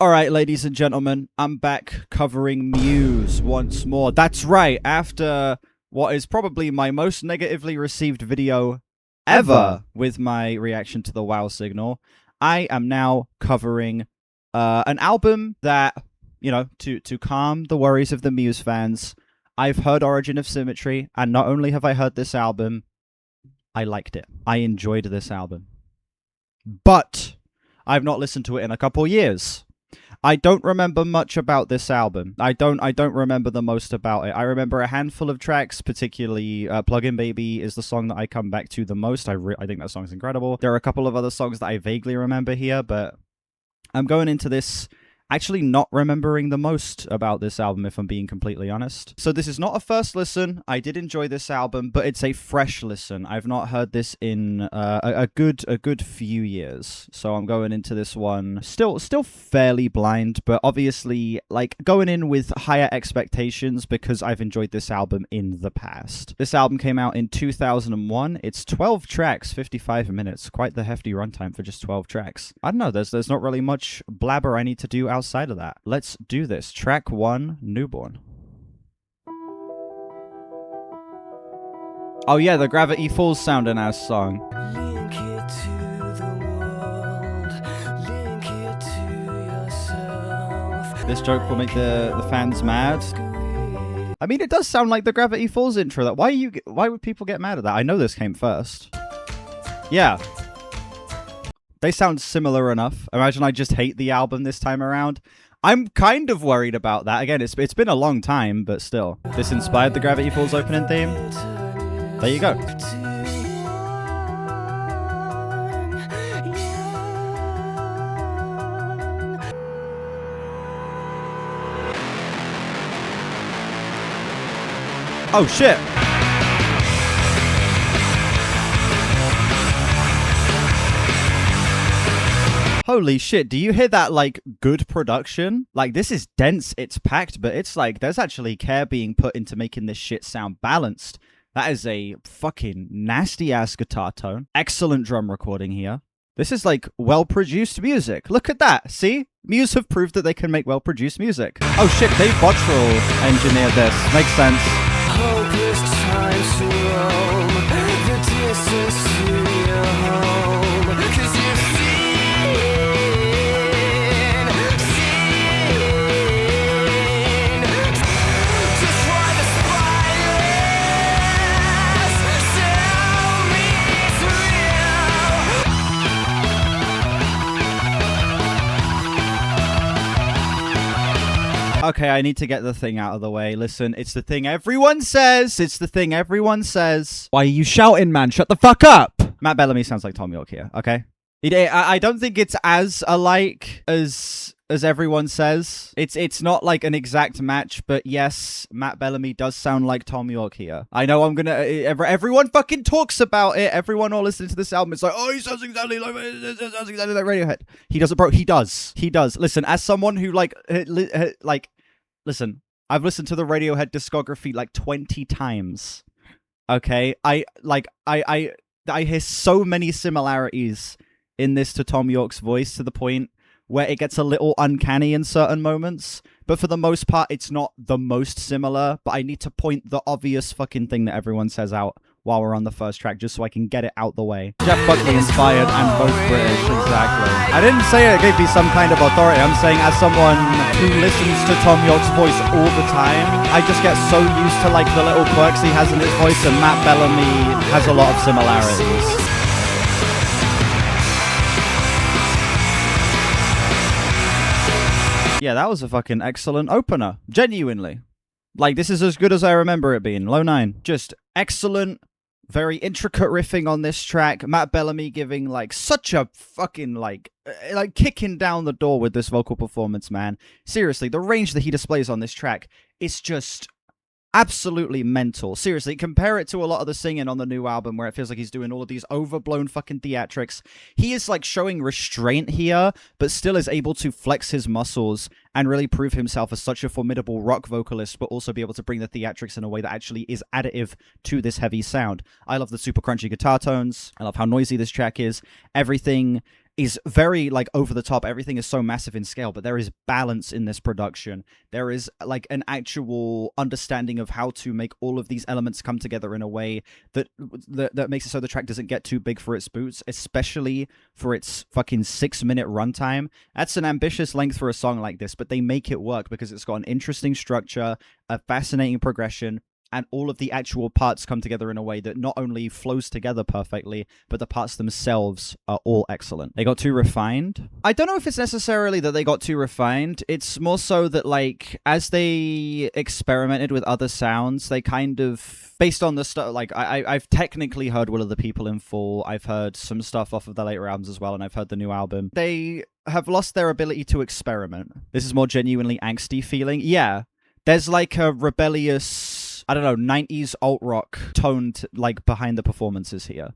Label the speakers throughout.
Speaker 1: Alright, ladies and gentlemen, I'm back covering Muse once more. That's right, after what is probably my most negatively received video ever with my reaction to the WoW signal, I am now covering an album that, you know, to calm the worries of the Muse fans, I've heard Origin of Symmetry, and not only have I heard this album, I liked it. I enjoyed this album. But I've not listened to it in a couple years. I don't remember much about this album. I don't remember the most about it. I remember a handful of tracks, particularly Plugin Baby is the song that I come back to the most. I think that song's incredible. There are a couple of other songs that I vaguely remember here, but I'm going into this actually not remembering the most about this album, if I'm being completely honest. So this is not a first listen. I did enjoy this album, but it's a fresh listen. I've not heard this in a good few years. So I'm going into this one still fairly blind, but obviously like going in with higher expectations because I've enjoyed this album in the past. This album came out in 2001. It's 12 tracks, 55 minutes. Quite the hefty runtime for just 12 tracks. I don't know, there's not really much blabber I need to do outside of that. Let's do this. Track 1, Newborn. Oh yeah, the Gravity Falls sound in our song. Link it to the world. Link it to yourself. This joke will make the fans mad. I mean, it does sound like the Gravity Falls intro. Why would people get mad at that? I know this came first. Yeah. They sound similar enough. Imagine I just hate the album this time around. I'm kind of worried about that. Again, it's been a long time, but still. This inspired the Gravity Falls opening theme. There you go. Oh shit! Holy shit, do you hear that, like, good production? Like, this is dense, it's packed, but it's like, there's actually care being put into making this shit sound balanced. That is a fucking nasty-ass guitar tone. Excellent drum recording here. This is, like, well-produced music. Look at that, see? Muse have proved that they can make well-produced music. Oh shit, Dave Bottrell engineered this. Makes sense. Hopeless time to roam, the distance to your home, 'cause you okay, I need to get the thing out of the way. Listen, it's the thing everyone says. It's the thing everyone says. Why are you shouting, man? Shut the fuck up. Matt Bellamy sounds like Tom York here, okay? I don't think it's as alike as everyone says. It's not like an exact match, but yes, Matt Bellamy does sound like Tom York here. I know I'm gonna... everyone fucking talks about it. Everyone all listening to this album, it's like, oh, he sounds exactly like Radiohead. He doesn't, bro. He does. He does. Listen, as someone who, listen, I've listened to the Radiohead discography like 20 times. Okay? I hear so many similarities in this to Tom York's voice to the point where it gets a little uncanny in certain moments. But for the most part, it's not the most similar. But I need to point the obvious fucking thing that everyone says out while we're on the first track, just so I can get it out the way. Jeff Buckley inspired and both British, exactly. I didn't say it gave me some kind of authority. I'm saying as someone who listens to Tom York's voice all the time, I just get so used to like the little quirks he has in his voice, and Matt Bellamy has a lot of similarities. Yeah, that was a fucking excellent opener. Genuinely. Like, this is as good as I remember it being. Low 9. Just excellent, very intricate riffing on this track. Matt Bellamy giving, like, such a fucking, like kicking down the door with this vocal performance, man. Seriously, the range that he displays on this track is just absolutely mental. Seriously, compare it to a lot of the singing on the new album where it feels like he's doing all of these overblown fucking theatrics. He is like showing restraint here, but still is able to flex his muscles and really prove himself as such a formidable rock vocalist, but also be able to bring the theatrics in a way that actually is additive to this heavy sound. I love the super crunchy guitar tones. I love how noisy this track is. Everything is very like over the top. Everything is so massive in scale, but there is balance in this production. There is like an actual understanding of how to make all of these elements come together in a way that makes it so the track doesn't get too big for its boots, especially for its fucking 6-minute runtime. That's an ambitious length for a song like this, but they make it work because it's got an interesting structure, a fascinating progression, and all of the actual parts come together in a way that not only flows together perfectly, but the parts themselves are all excellent. They got too refined. I don't know if it's necessarily that they got too refined. It's more so that, like, as they experimented with other sounds, they kind of, based on the stuff, like, I've technically heard Will of the People in full. I've heard some stuff off of the later albums as well, and I've heard the new album. They have lost their ability to experiment. This is more genuinely angsty feeling. Yeah, there's like a rebellious, I don't know, 90s alt-rock tone like behind the performances here.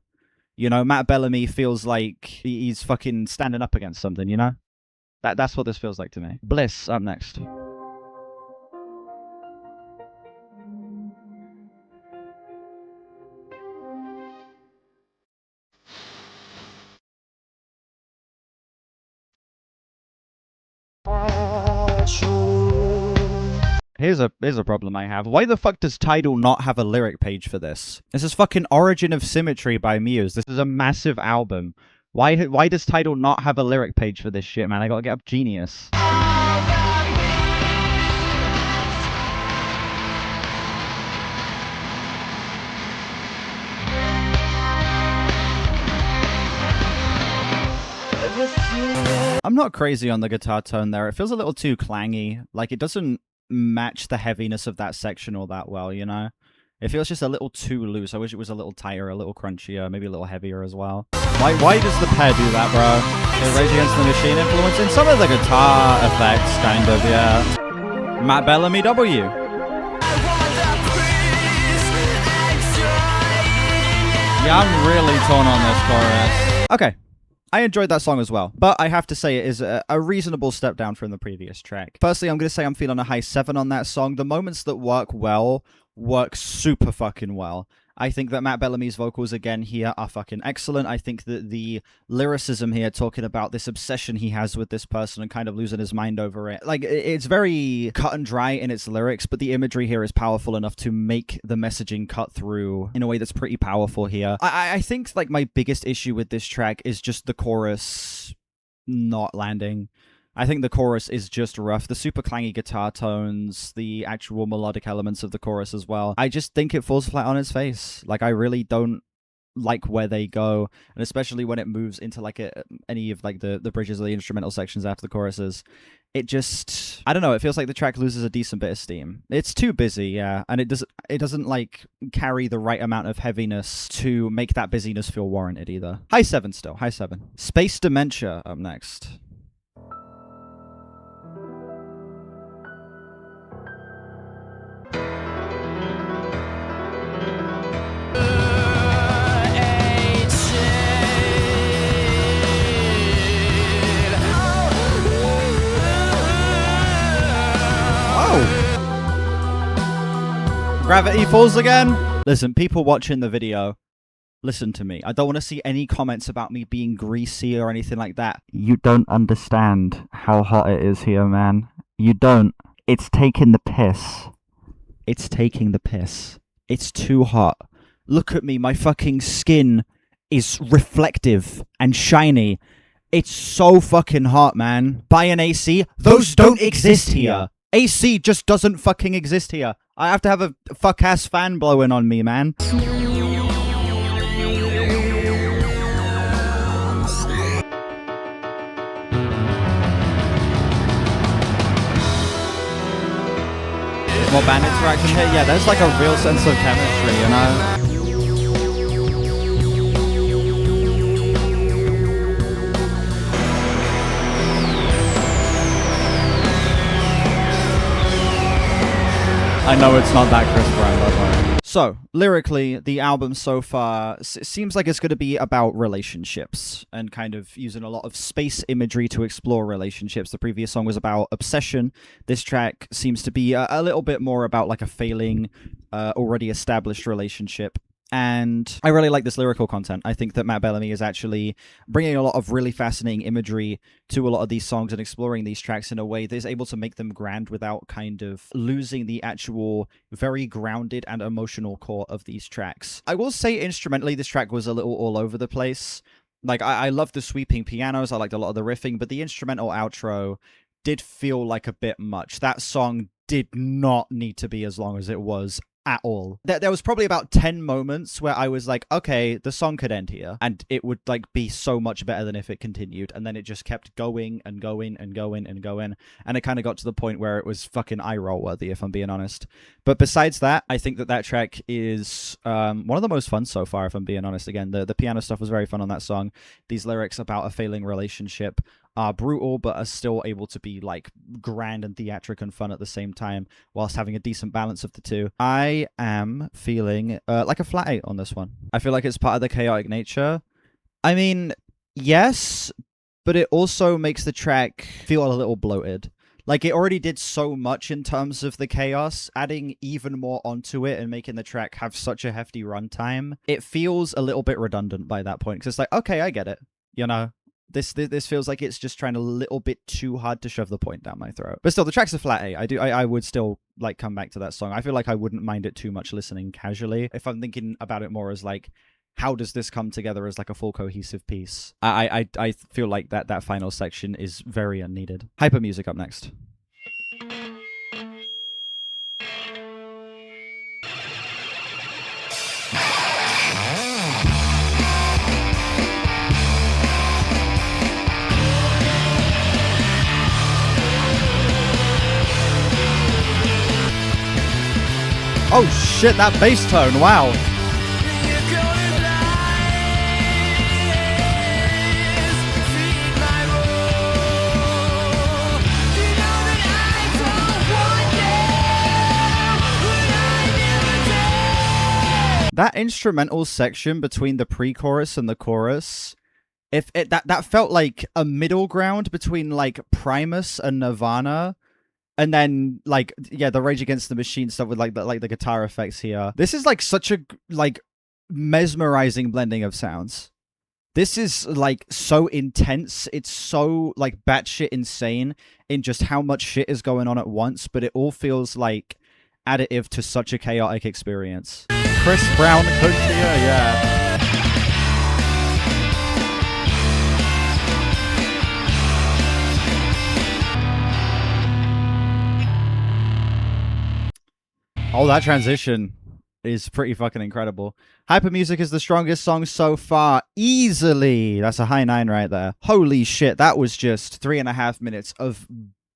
Speaker 1: You know, Matt Bellamy feels like he's fucking standing up against something, you know? That's what this feels like to me. Bliss, up next. Here's a problem I have. Why the fuck does Tidal not have a lyric page for this? This is fucking Origin of Symmetry by Muse. This is a massive album. Why does Tidal not have a lyric page for this shit, man? I gotta get up Genius. I'm not crazy on the guitar tone there. It feels a little too clangy. Like, it doesn't match the heaviness of that section all that well, you know? It feels just a little too loose. I wish it was a little tighter, a little crunchier, maybe a little heavier as well. Why does the pair do that, bro? The Rage Against the Machine influencing some of the guitar effects, kind of, yeah. Matt Bellamy W. Yeah, I'm really torn on this chorus. Okay. I enjoyed that song as well, but I have to say it is a reasonable step down from the previous track. Firstly, I'm going to say I'm feeling a high 7 on that song. The moments that work well, work super fucking well. I think that Matt Bellamy's vocals again here are fucking excellent. I think that the lyricism here, talking about this obsession he has with this person and kind of losing his mind over it, like, it's very cut and dry in its lyrics, but the imagery here is powerful enough to make the messaging cut through in a way that's pretty powerful here. I think, like, my biggest issue with this track is just the chorus not landing. I think the chorus is just rough. The super clangy guitar tones, the actual melodic elements of the chorus as well. I just think it falls flat on its face. Like, I really don't like where they go, and especially when it moves into like any of like the bridges or the instrumental sections after the choruses. It just, I don't know, it feels like the track loses a decent bit of steam. It's too busy, yeah, and it doesn't like carry the right amount of heaviness to make that busyness feel warranted either. High 7 still, high 7. Space Dementia up next. Gravity falls again. Listen, people watching the video, listen to me. I don't want to see any comments about me being greasy or anything like that. You don't understand how hot it is here, man. You don't. It's taking the piss. It's taking the piss. It's too hot. Look at me. My fucking skin is reflective and shiny. It's so fucking hot, man. Buy an AC. Those don't exist here. AC just doesn't fucking exist here. I have to have a fuck-ass fan blowing on me, man. More band interaction here? Yeah, there's like a real sense of chemistry, you know? I know it's not that Chris Brown, don't worry. So, lyrically, the album so far seems like it's going to be about relationships and kind of using a lot of space imagery to explore relationships. The previous song was about obsession. This track seems to be a little bit more about like a failing, already established relationship. And I really like this lyrical content. I think that Matt Bellamy is actually bringing a lot of really fascinating imagery to a lot of these songs and exploring these tracks in a way that is able to make them grand without kind of losing the actual very grounded and emotional core of these tracks. I will say instrumentally, this track was a little all over the place. Like, I love the sweeping pianos. I liked a lot of the riffing, but the instrumental outro did feel like a bit much. That song did not need to be as long as it was at all. There was probably about 10 moments where I was like, okay, the song could end here, and it would like be so much better than if it continued, and then it just kept going and going and going and going, and it kind of got to the point where it was fucking eye-roll worthy, if I'm being honest. But besides that, I think that track is one of the most fun so far, if I'm being honest. Again, the piano stuff was very fun on that song. These lyrics about a failing relationship are brutal, but are still able to be like grand and theatric and fun at the same time, whilst having a decent balance of the two. I am feeling like a flat 8 on this one. I feel like it's part of the chaotic nature. I mean, yes, but it also makes the track feel a little bloated. Like, it already did so much in terms of the chaos, adding even more onto it and making the track have such a hefty runtime. It feels a little bit redundant by that point, because it's like, okay, I get it, you know? This feels like it's just trying a little bit too hard to shove the point down my throat. But still, the track's a flat 8. I would still like come back to that song. I feel like I wouldn't mind it too much listening casually. If I'm thinking about it more as like, how does this come together as like a full cohesive piece? I feel like that final section is very unneeded. Hyper music up next. Oh shit, that bass tone, wow. That instrumental section between the pre-chorus and the chorus, that felt like a middle ground between like Primus and Nirvana. And then, like, yeah, the Rage Against the Machine stuff with, like the guitar effects here. This is, like, such a, like, mesmerizing blending of sounds. This is, like, so intense. It's so, like, batshit insane in just how much shit is going on at once, but it all feels, like, additive to such a chaotic experience. Chris Brown cooked here, yeah. Oh, that transition is pretty fucking incredible. Hyper Music is the strongest song so far. Easily. That's a high 9 right there. Holy shit. That was just 3.5 minutes of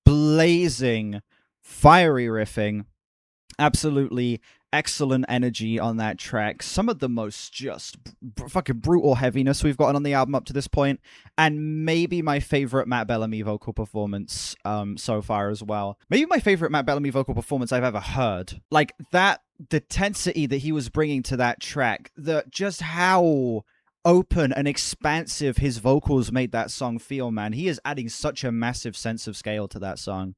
Speaker 1: blazing, fiery riffing. Absolutely excellent energy on that track. Some of the most just fucking brutal heaviness we've gotten on the album up to this point, and maybe my favorite Matt Bellamy vocal performance so far as well. Maybe my favorite Matt Bellamy vocal performance I've ever heard. Like, that, the tensity that he was bringing to that track, just how open and expansive his vocals made that song feel, man. He is adding such a massive sense of scale to that song.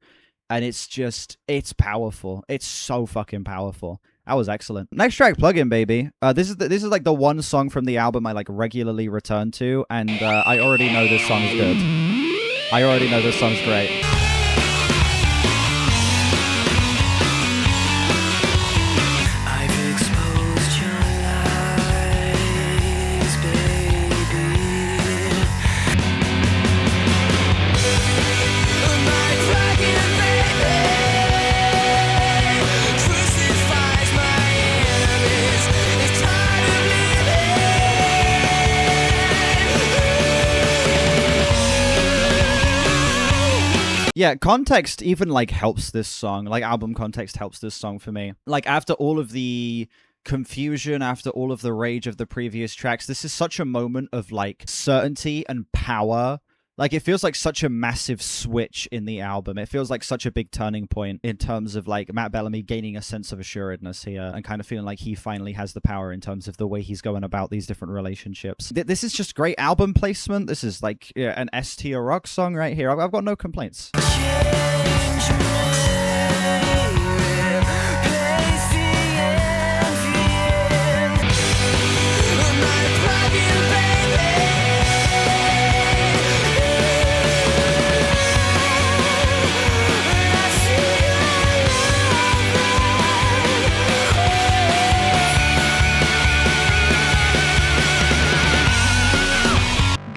Speaker 1: And it's powerful. It's so fucking powerful. That was excellent. Next track, Plugin, baby. This is like the one song from the album I like regularly return to, and I already know this song is good. I already know this song's great. Yeah, context even, like, helps this song. Like, album context helps this song for me. Like, after all of the confusion, after all of the rage of the previous tracks, this is such a moment of, like, certainty and power. Like, it feels like such a massive switch in the album. It feels like such a big turning point in terms of, like, Matt Bellamy gaining a sense of assuredness here and kind of feeling like he finally has the power in terms of the way he's going about these different relationships. This is just great album placement. This is, like, an S-tier rock song right here. I've got no complaints.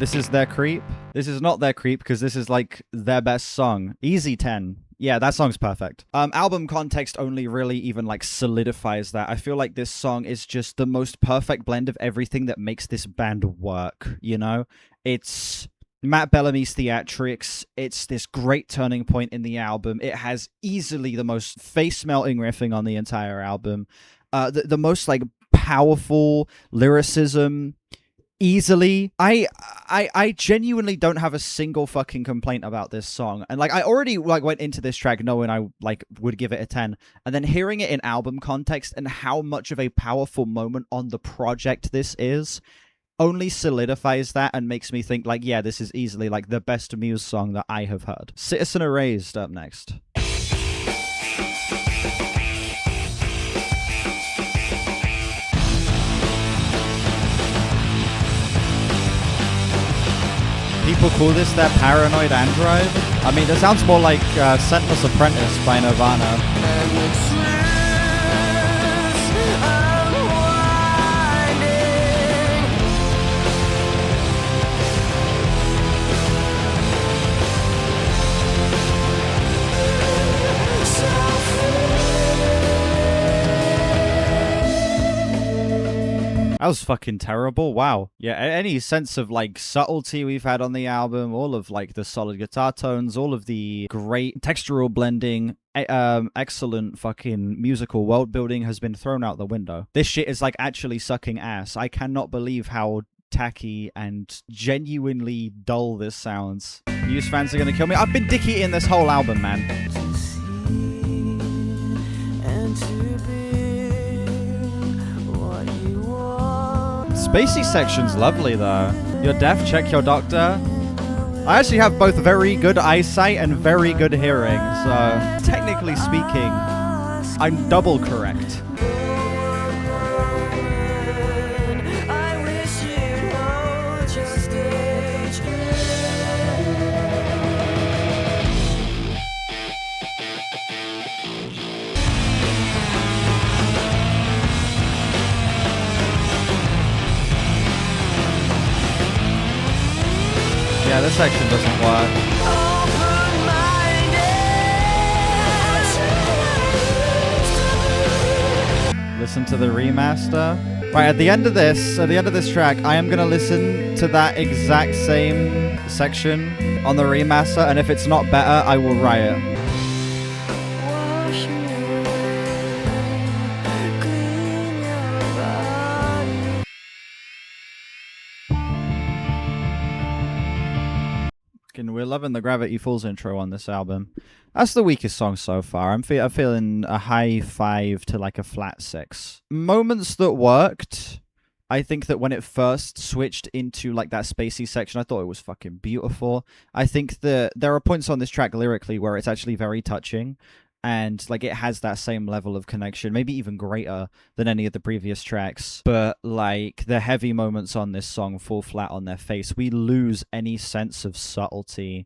Speaker 1: This is their creep. This is not their creep because this is like their best song. Easy 10. Yeah, that song's perfect. Album context only really even like solidifies that. I feel like this song is just the most perfect blend of everything that makes this band work, you know? It's Matt Bellamy's theatrics. It's this great turning point in the album. It has easily the most face-melting riffing on the entire album. The most like powerful lyricism. Easily. I genuinely don't have a single fucking complaint about this song. And like I already like went into this track knowing I like would give it a 10. And then hearing it in album context and how much of a powerful moment on the project this is only solidifies that and makes me think like, yeah, this is easily like the best Muse song that I have heard. Citizen Erased up next. People call this their paranoid android. I mean, it sounds more like Sentinel's Apprentice by Nirvana. That was fucking terrible. Wow. Yeah, any sense of like subtlety we've had on the album, all of like the solid guitar tones, all of the great textural blending, excellent fucking musical world building has been thrown out the window. This shit is like actually sucking ass. I cannot believe how tacky and genuinely dull this sounds. Muse fans are gonna kill me. I've been dick eating this whole album, man. Spacey section's lovely though. You're deaf, check your doctor. I actually have both very good eyesight and very good hearing, so technically speaking, I'm double correct. Yeah, this section doesn't work. Listen to the remaster. Right, at the end of this track, I am gonna listen to that exact same section on the remaster, and if it's not better, I will riot. We're loving the Gravity Falls intro on this album. That's the weakest song so far. I'm feeling a high 5 to like a flat 6. Moments that worked. I think that when it first switched into like that spacey section, I thought it was fucking beautiful. I think that there are points on this track lyrically where it's actually very touching. And like it has that same level of connection, maybe even greater than any of the previous tracks. But like the heavy moments on this song fall flat on their face. We lose any sense of subtlety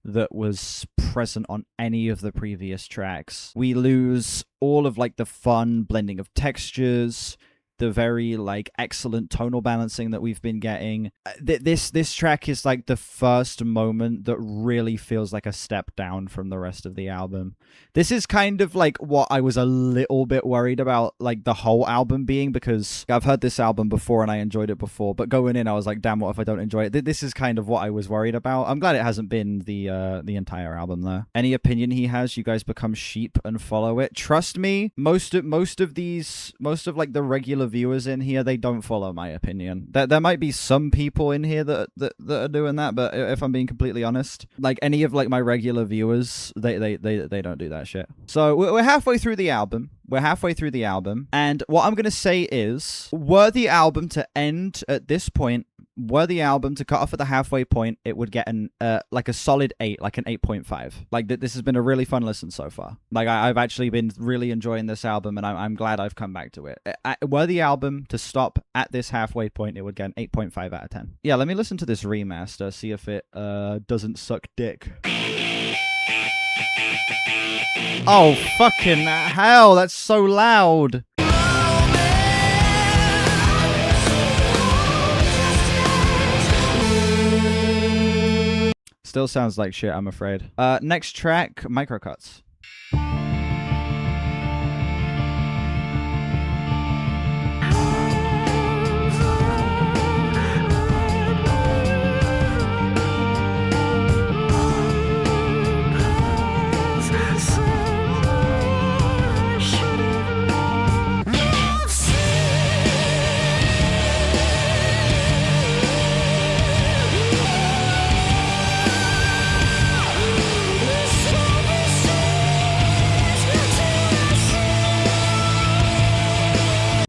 Speaker 1: that was present on any of the previous tracks. We lose all of like the fun blending of textures, the very like excellent tonal balancing that we've been getting. This track is like the first moment that really feels like a step down from the rest of the album. This is kind of like what I was a little bit worried about like the whole album being, because I've heard this album before and I enjoyed it before, but going in I was like, damn, what if I don't enjoy it? This is kind of what I was worried about. I'm glad it hasn't been the entire album though. Any opinion he has, you guys become sheep and follow it. Trust me, most of like the regular viewers in here, they don't follow my opinion. There might be some people in here that are doing that, but if I'm being completely honest, like any of like my regular viewers, they don't do that shit. So we're halfway through the album. And what I'm gonna say is, were the album to end at this point, were the album to cut off at the halfway point, it would get an like a solid 8, like an 8.5. Like this has been a really fun listen so far. Like I've actually been really enjoying this album, and I'm glad I've come back to it. Were the album to stop at this halfway point, it would get an 8.5 out of 10. Yeah, let me listen to this remaster, see if it doesn't suck dick. Oh, fucking hell, that's so loud. Still sounds like shit, I'm afraid. Next track, Microcuts.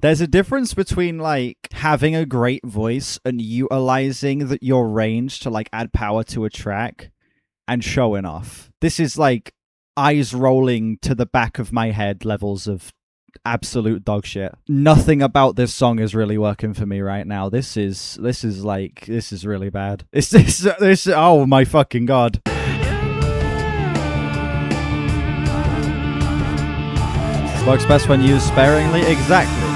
Speaker 1: There's a difference between, like, having a great voice and utilizing your range to, like, add power to a track and showing off. This is, like, eyes rolling to the back of my head levels of absolute dog shit. Nothing about this song is really working for me right now. This is really bad. This, oh my fucking god. Works best when used sparingly. Exactly.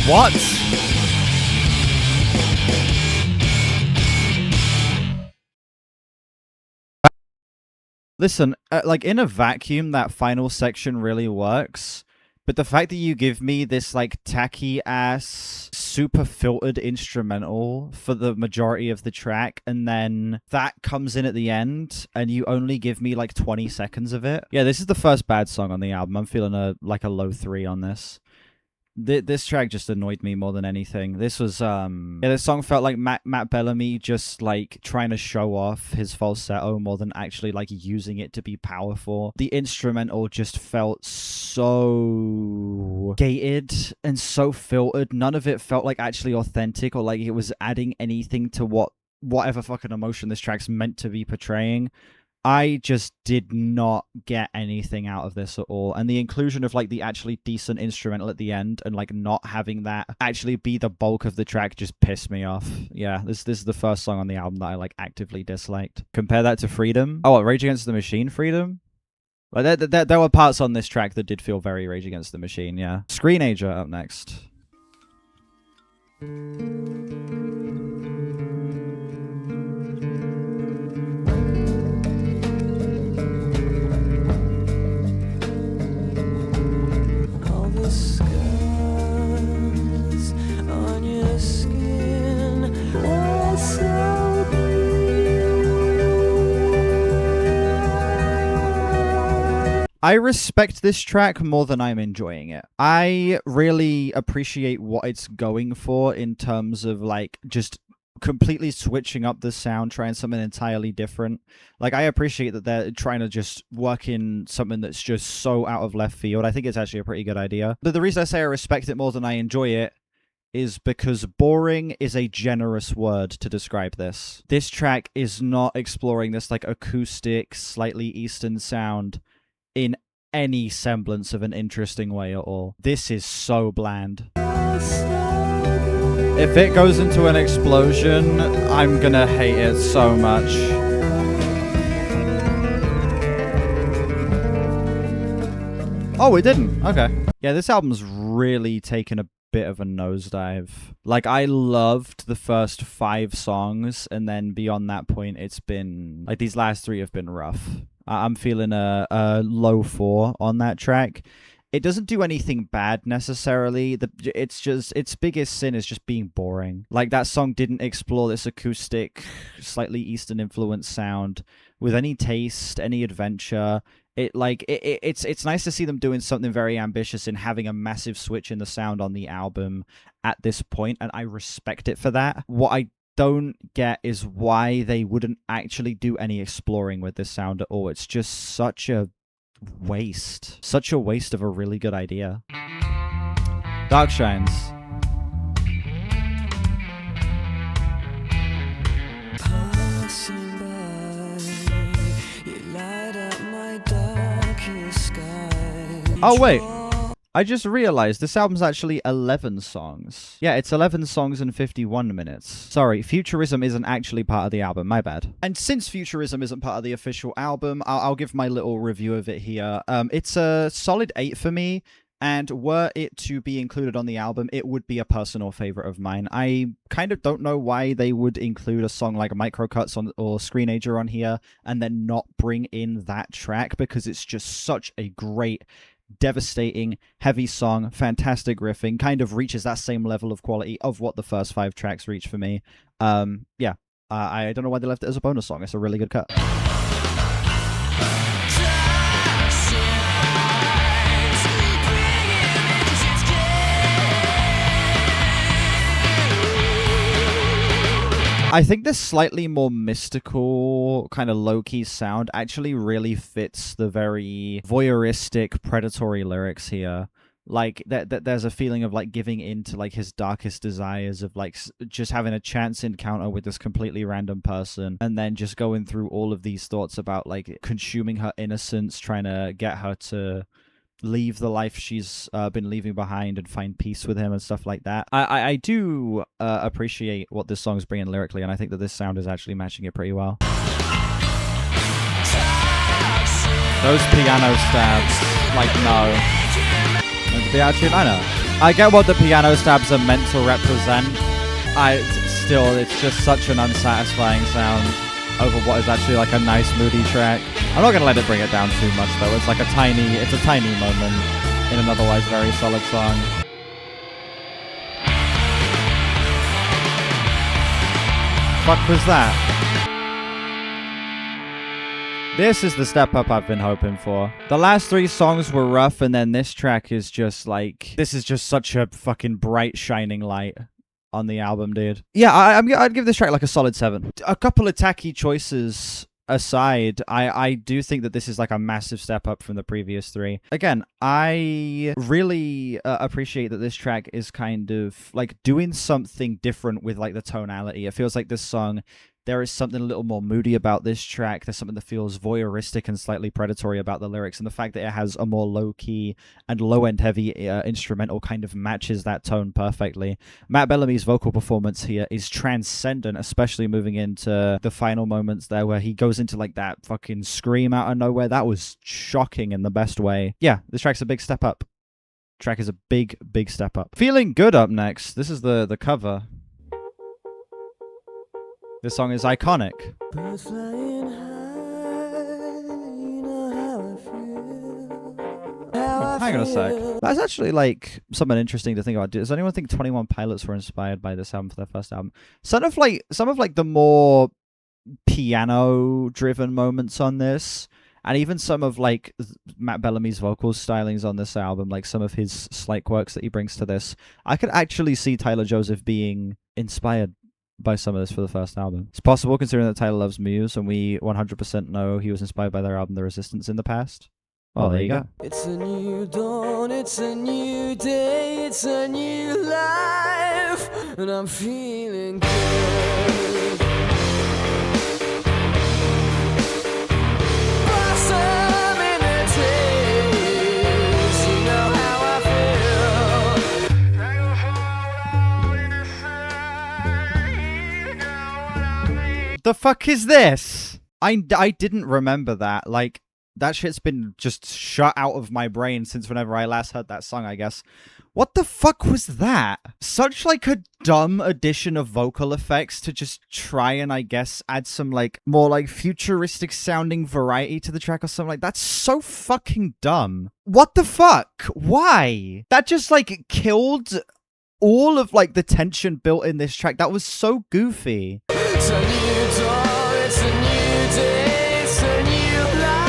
Speaker 1: What? Listen, like, in a vacuum, that final section really works. But the fact that you give me this, like, tacky-ass, super filtered instrumental for the majority of the track, and then that comes in at the end, and you only give me, like, 20 seconds of it. Yeah, this is the first bad song on the album. I'm feeling a low 3 on this. This track just annoyed me more than anything. This was, yeah, this song felt like Matt Bellamy just, like, trying to show off his falsetto more than actually, like, using it to be powerful. The instrumental just felt so gated and so filtered. None of it felt, like, actually authentic or like it was adding anything to whatever fucking emotion this track's meant to be portraying. I just did not get anything out of this at all. And the inclusion of, like, the actually decent instrumental at the end and, like, not having that actually be the bulk of the track just pissed me off. Yeah, this is the first song on the album that I, like, actively disliked. Compare that to Freedom. Oh, Rage Against the Machine Freedom? Like, there were parts on this track that did feel very Rage Against the Machine, yeah. Screenager up next. I respect this track more than I'm enjoying it. I really appreciate what it's going for in terms of, like, just completely switching up the sound, trying something entirely different. Like, I appreciate that they're trying to just work in something that's just so out of left field. I think it's actually a pretty good idea. But the reason I say I respect it more than I enjoy it is because boring is a generous word to describe this. This track is not exploring this, like, acoustic, slightly Eastern sound in any semblance of an interesting way at all. This is so bland. If it goes into an explosion, I'm gonna hate it so much. Oh, it didn't. Okay. Yeah, this album's really taken a bit of a nosedive. Like, I loved the first 5 songs, and then beyond that point, it's been, like, these last 3 have been rough. I'm feeling a low 4 on that track. It doesn't do anything bad necessarily. It's just, its biggest sin is just being boring. Like, that song didn't explore this acoustic, slightly Eastern influence sound with any taste, any adventure. It's nice to see them doing something very ambitious and having a massive switch in the sound on the album at this point, and I respect it for that. What I don't get is why they wouldn't actually do any exploring with this sound at all. It's just such a waste. Such a waste of a really good idea. Darkshines. Oh, wait. I just realized this album's actually 11 songs. Yeah, it's 11 songs and 51 minutes. Sorry, Futurism isn't actually part of the album, my bad. And since Futurism isn't part of the official album, I'll give my little review of it here. It's a solid 8 for me. And were it to be included on the album, it would be a personal favorite of mine. I kind of don't know why they would include a song like Microcuts or Screenager on here and then not bring in that track, because it's just such a great, devastating, heavy song, fantastic riffing, kind of reaches that same level of quality of what the first 5 tracks reach for me. Yeah, I don't know why they left it as a bonus song. It's a really good cut. I think this slightly more mystical, kind of low-key sound actually really fits the very voyeuristic, predatory lyrics here. Like, there's a feeling of, like, giving in to, like, his darkest desires of, like, just having a chance encounter with this completely random person, and then just going through all of these thoughts about, like, consuming her innocence, trying to get her to leave the life she's been leaving behind and find peace with him and stuff like that. I do appreciate what this song's bringing lyrically, and I think that this sound is actually matching it pretty well. Those piano stabs, like, no. Meant to be out of tune? I know. I get what the piano stabs are meant to represent. Still, it's just such an unsatisfying sound over what is actually like a nice moody track. I'm not gonna let it bring it down too much though. It's a tiny moment in an otherwise very solid song. Fuck was that? This is the step up I've been hoping for. The last 3 songs were rough, and then this track is just like, this is just such a fucking bright shining light on the album, dude. Yeah, I'd give this track like a solid 7. A couple of tacky choices aside, I do think that this is like a massive step up from the previous 3. Again, I really appreciate that this track is kind of like doing something different with like the tonality. It feels like this song, there is something a little more moody about this track. There's something that feels voyeuristic and slightly predatory about the lyrics. And the fact that it has a more low-key and low-end heavy instrumental kind of matches that tone perfectly. Matt Bellamy's vocal performance here is transcendent, especially moving into the final moments there where he goes into like that fucking scream out of nowhere. That was shocking in the best way. Yeah, this track's a big step up. Track is a big, big step up. Feeling Good up next. This is the cover. This song is iconic. Birds flying high, you know how I feel. Hang on a sec. That's actually like something interesting to think about. Does anyone think 21 Pilots were inspired by this album for their first album? Some of the more piano-driven moments on this, and even some of like Matt Bellamy's vocal stylings on this album, like some of his slight quirks that he brings to this, I could actually see Tyler Joseph being inspired by some of this for the first album. It's possible considering that Tyler loves Muse, and we 100% know he was inspired by their album The Resistance in the past. Well, there you go. It's a new dawn, it's a new day, it's a new life, and I'm feeling good. Blossom in the trees, you know how I feel. Like a hole in the sun. The fuck is this? I didn't remember that. Like, that shit's been just shut out of my brain since whenever I last heard that song, I guess. What the fuck was that? Such, like, a dumb addition of vocal effects to just try and, I guess, add some, like, more, like, futuristic sounding variety to the track or something like that. That's so fucking dumb. What the fuck? Why? That just, like, killed all of, like, the tension built in this track. That was so goofy. It's a new dawn, it's a new day, it's a new life.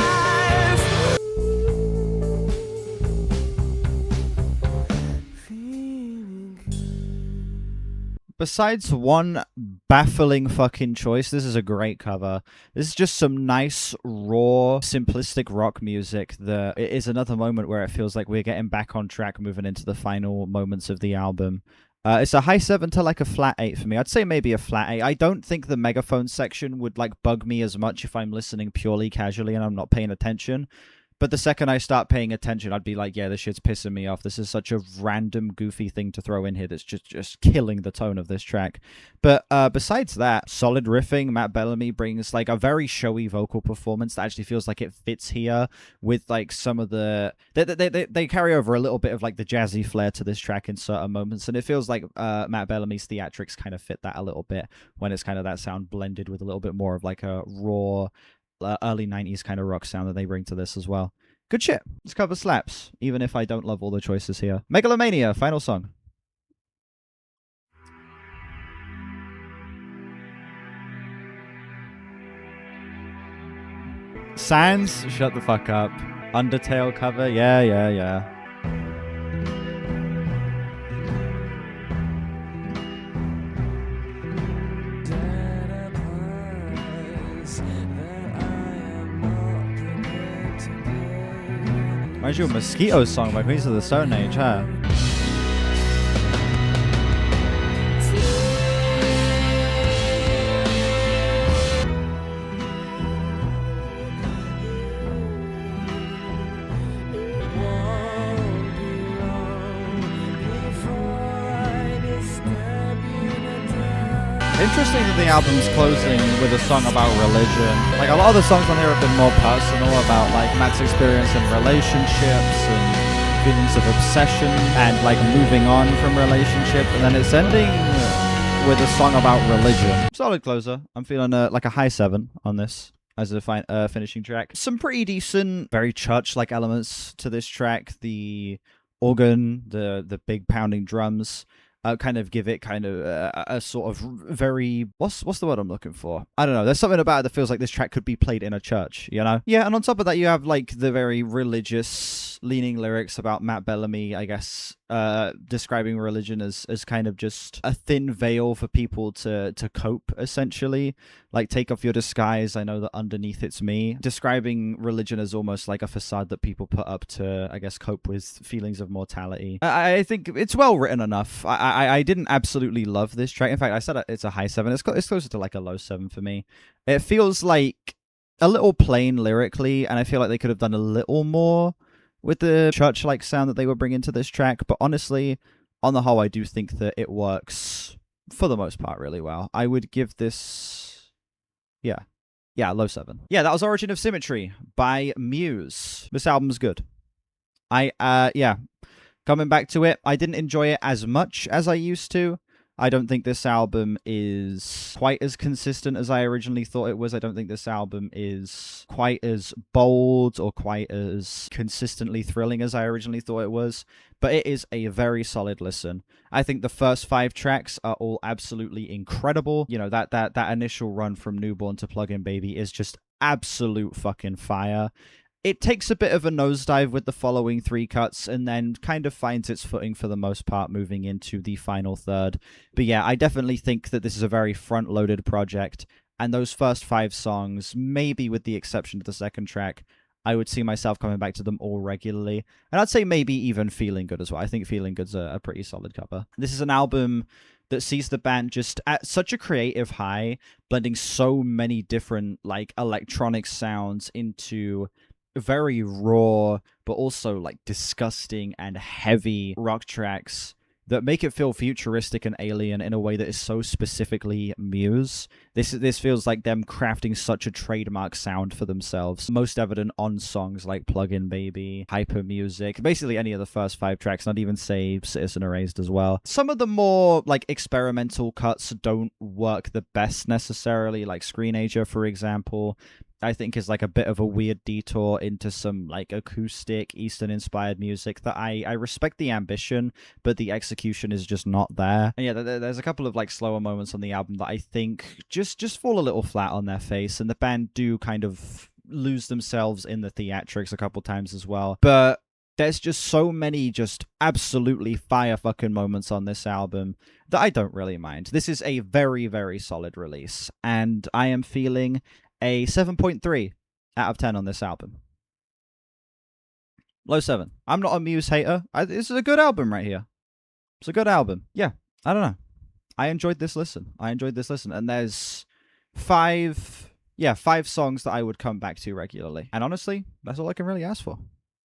Speaker 1: Besides one baffling fucking choice, this is a great cover. This is just some nice, raw, simplistic rock music that it is another moment where it feels like we're getting back on track moving into the final moments of the album. It's a high 7 to like a flat 8 for me. I'd say maybe a flat 8. I don't think the megaphone section would like bug me as much if I'm listening purely casually and I'm not paying attention. But the second I start paying attention, I'd be like, yeah, this shit's pissing me off. This is such a random, goofy thing to throw in here that's just killing the tone of this track. But besides that, solid riffing. Matt Bellamy brings like a very showy vocal performance that actually feels like it fits here with like some of the... They carry over a little bit of like the jazzy flair to this track in certain moments, and it feels like Matt Bellamy's theatrics kind of fit that a little bit when it's kind of that sound blended with a little bit more of like a raw... early 90s kind of rock sound that they bring to this as well. Good shit. This cover slaps, even if I don't love all the choices here. Megalomania, final song. Sans, shut the fuck up. Undertale cover, yeah. Reminds you of a Mosquito song by Queens of the Stone Age, huh? Interesting that the album's closing with a song about religion. Like, a lot of the songs on here have been more personal, about like Matt's experience in relationships and feelings of obsession and like moving on from relationships, and then it's ending with a song about religion. Solid closer. I'm feeling like a high 7 on this as a finishing track. Some pretty decent, very church-like elements to this track. The organ, the big pounding drums, kind of give it kind of a sort of very... What's the word I'm looking for? I don't know. There's something about it that feels like this track could be played in a church, you know? Yeah, and on top of that, you have like the very religious-leaning lyrics about Matt Bellamy, I guess, describing religion as kind of just a thin veil for people to cope, essentially. Like, take off your disguise, I know that underneath it's me. Describing religion as almost like a facade that people put up to, I guess, cope with feelings of mortality. I think it's well written enough. I didn't absolutely love this track. In fact, I said it's a high 7. It's closer to like a low 7 for me. It feels like a little plain lyrically, and I feel like they could have done a little more with the church-like sound that they were bringing to this track. But honestly, on the whole, I do think that it works, for the most part, really well. I would give this... Yeah, low 7. Yeah, that was Origin of Symmetry by Muse. This album's good. Coming back to it, I didn't enjoy it as much as I used to. I don't think this album is quite as consistent as I originally thought it was. I don't think this album is quite as bold or quite as consistently thrilling as I originally thought it was. But it is a very solid listen. I think the first 5 tracks are all absolutely incredible. You know, that initial run from Newborn to Plug-in Baby is just absolute fucking fire. It takes a bit of a nosedive with the following 3 cuts and then kind of finds its footing for the most part moving into the final third. But yeah, I definitely think that this is a very front-loaded project, and those first 5 songs, maybe with the exception of the second track, I would see myself coming back to them all regularly. And I'd say maybe even Feeling Good as well. I think Feeling Good's a pretty solid cover. This is an album that sees the band just at such a creative high, blending so many different like electronic sounds into very raw but also like disgusting and heavy rock tracks that make it feel futuristic and alien in a way that is so specifically Muse. This feels like them crafting such a trademark sound for themselves. Most evident on songs like Plug-in Baby, Hyper Music, basically any of the first 5 tracks, not even say Citizen Erased as well. Some of the more like experimental cuts don't work the best necessarily, like Screenager, for example. I think is like a bit of a weird detour into some like acoustic Eastern inspired music that I respect the ambition, but the execution is just not there. And yeah, there's a couple of like slower moments on the album that I think just fall a little flat on their face, and the band do kind of lose themselves in the theatrics a couple times as well. But there's just so many just absolutely fire fucking moments on this album that I don't really mind. This is a very, very solid release, and I am feeling a 7.3 out of 10 on this album. Low 7. I'm not a Muse hater. This is a good album right here. It's a good album. Yeah, I don't know. I enjoyed this listen. And there's 5 yeah, 5 songs that I would come back to regularly. And honestly, that's all I can really ask for.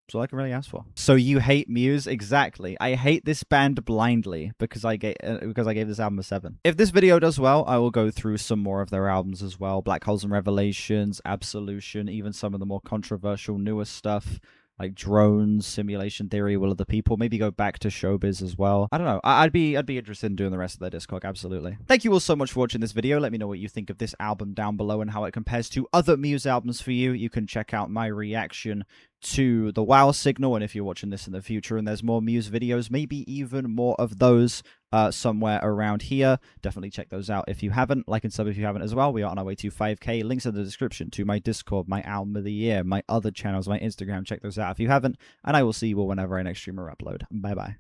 Speaker 1: That's all I can really ask for. So you hate Muse? Exactly. I hate this band blindly because I gave this album a 7. If this video does well, I will go through some more of their albums as well. Black Holes and Revelations, Absolution, even some of the more controversial newer stuff. Like Drones, Simulation Theory, Will of the People. Maybe go back to Showbiz as well. I don't know. I'd be interested in doing the rest of their Discog, absolutely. Thank you all so much for watching this video. Let me know what you think of this album down below and how it compares to other Muse albums for you. You can check out my reaction to the Wow Signal, and if you're watching this in the future and there's more Muse videos, maybe even more of those somewhere around here, definitely check those out if you haven't. Like and sub if you haven't as well. We are on our way to 5k. Links in the description to my Discord, my album of the year, my other channels, my Instagram. Check those out if you haven't, and I will see you all whenever I next stream or upload. Bye bye.